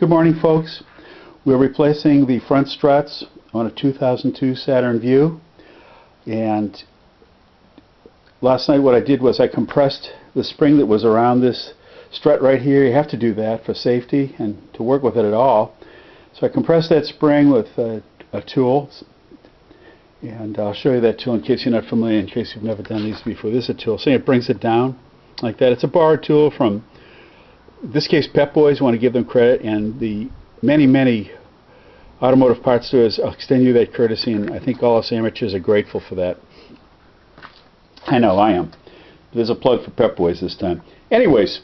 Good morning, folks. We're replacing the front struts on a 2002 Saturn Vue, and last night what I did was I compressed the spring that was around this strut right here. You have to do that for safety and to work with it at all. So I compressed that spring with a tool, and I'll show you that tool in case you're not familiar, in case you've never done these before. This is a tool. See, it brings it down like that. It's a borrowed tool from, in this case, Pep Boys. Want to give them credit, and the many automotive parts stores extend you that courtesy, and I think all us amateurs are grateful for that. I know I am. There's a plug for Pep Boys this time. Anyways,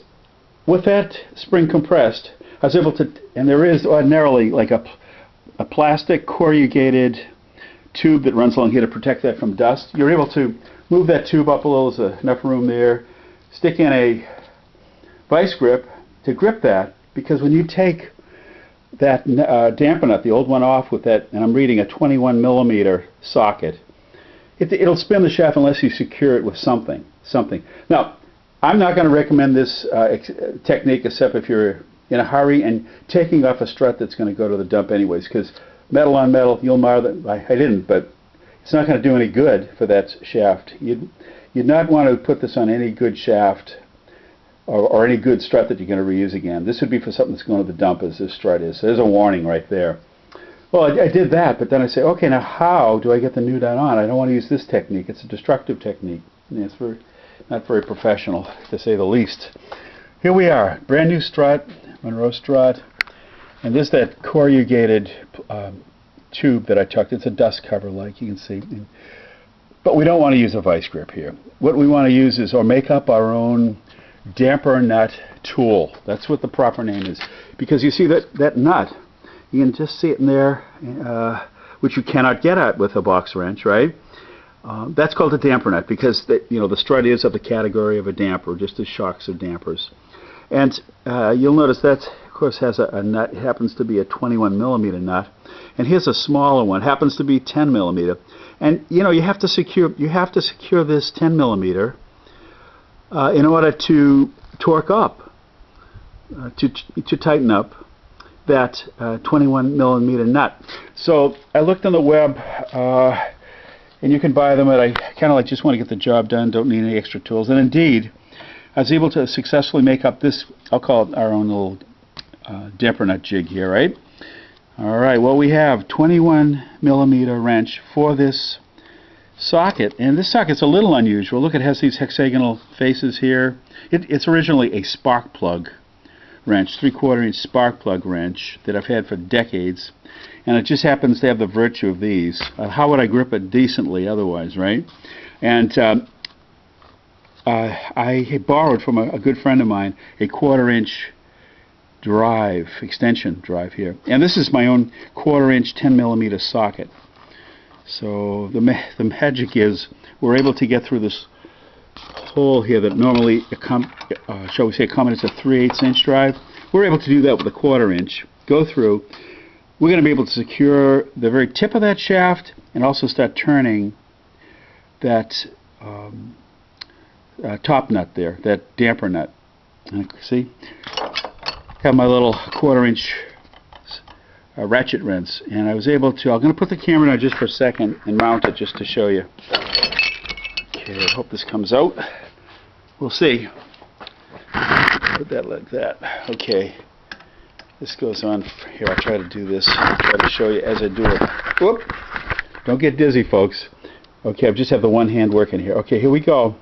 with that spring compressed, I was able to, and there is ordinarily like a plastic corrugated tube that runs along here to protect that from dust. You're able to move that tube up a little. There's enough room there. Stick in a vice grip to grip that, because when you take that damper nut, the old one, off with that, and I'm reading a 21mm socket, it'll spin the shaft unless you secure it with something. Now, I'm not going to recommend this technique except if you're in a hurry and taking off a strut that's going to go to the dump anyways, because metal on metal, you'll mar that. I didn't, but it's not going to do any good for that shaft. You'd not want to put this on any good shaft or any good strut that you're going to reuse again. This would be for something that's going to the dump, as this strut is. So there's a warning right there. Well, I did that, but then I say, okay, now how do I get the new dot on? I don't want to use this technique. It's a destructive technique. And it's not very professional, to say the least. Here we are, brand new strut, Monroe strut, and there's that corrugated tube that I tucked. It's a dust cover, like you can see. But we don't want to use a vice grip here. What we want to use is, or make up our own damper nut tool. That's what the proper name is. Because you see that nut, you can just see it in there, which you cannot get at with a box wrench, right? That's called a damper nut, because the strut is of the category of a damper, just as shocks are dampers. And you'll notice that, of course, has a nut. It happens to be a 21mm nut, and here's a smaller one. Happens to be 10mm. And you have to secure this 10mm in order to torque up, to tighten up that 21mm nut. So I looked on the web, and you can buy them, and I kind of just want to get the job done, don't need any extra tools. And indeed, I was able to successfully make up this, I'll call it our own little damper nut jig here, right? All right, well, we have 21mm wrench for this socket, and this socket's a little unusual. Look, it has these hexagonal faces here. It's originally a spark plug wrench, 3/4 inch spark plug wrench that I've had for decades, and it just happens to have the virtue of these. How would I grip it decently otherwise, right? And I borrowed from a good friend of mine a 1/4 inch drive, extension drive here, and this is my own 1/4 inch 10mm socket. So the magic is we're able to get through this hole here that normally, shall we say, accommodates a 3/8 inch drive. We're able to do that with a 1/4 inch. Go through. We're going to be able to secure the very tip of that shaft and also start turning that top nut there, that damper nut. And see, have my little 1/4 inch ratchet wrench, and I was able to, I'm going to put the camera down just for a second and mount it just to show you. Okay, I hope this comes out. We'll see. Put that like that. Okay. This goes on here. I'll try to do this. I'll try to show you as I do it. Whoop! Don't get dizzy, folks. Okay, I just have the one hand working here. Okay, here we go.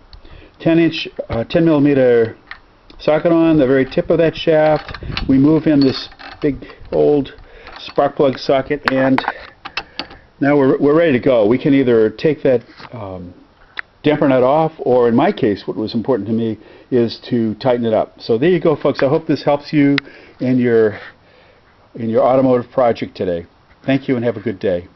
10mm socket on the very tip of that shaft. We move in this big old spark plug socket, and now we're ready to go. We can either take that damper nut off, or in my case, what was important to me is to tighten it up. So there you go, folks. I hope this helps you in your automotive project today. Thank you, and have a good day.